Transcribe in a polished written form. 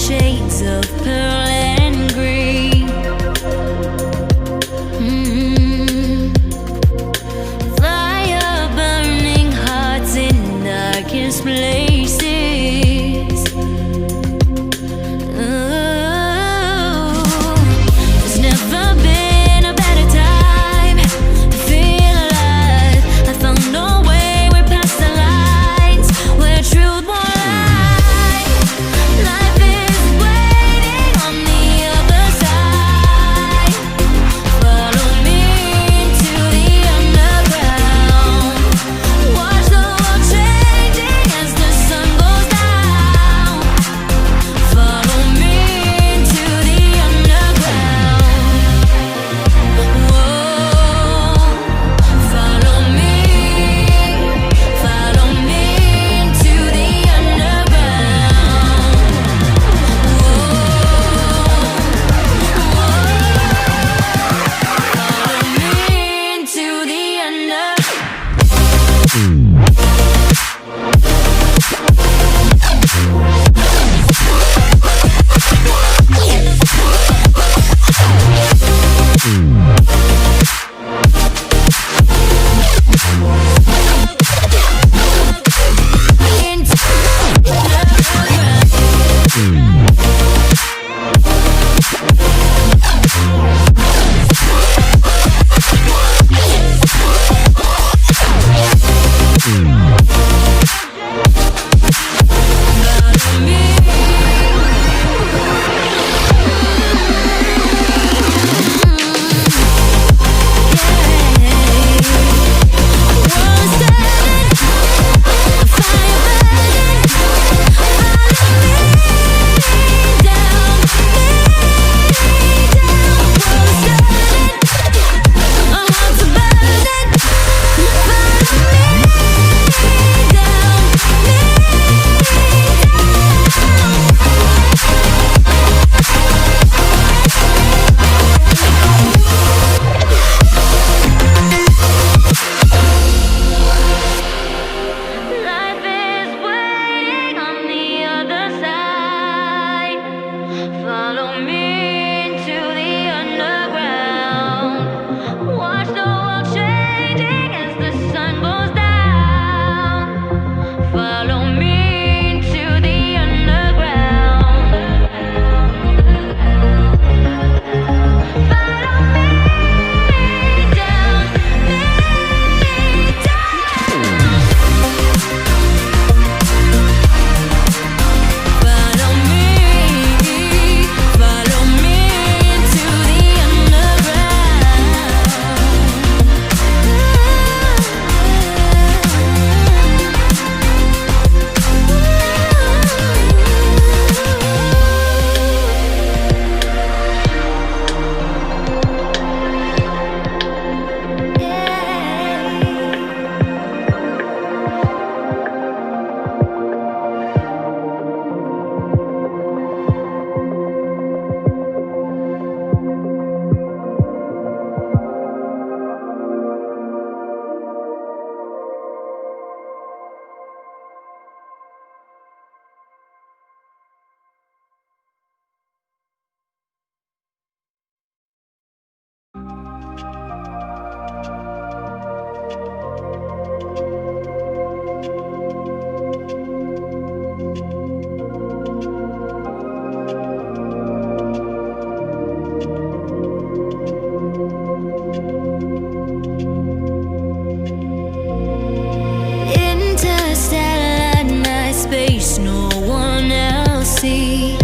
shades of pearl and green. Fire burning hearts in darkest places. There's never been a better time to feel alive. I found a way way past the lines where truth won't lie. Life is waiting on the other side. Follow me into the underground. Watch the world changing as the sun goes down. Follow me into the underground. Whoa, follow me into the underground. Follow me into the life is waiting on the other side. Follow me into the underground. Watch the world changing as the sun goes down. Follow me into the underground. Follow me down, me down. Follow me into the interstellar night space no one else sees.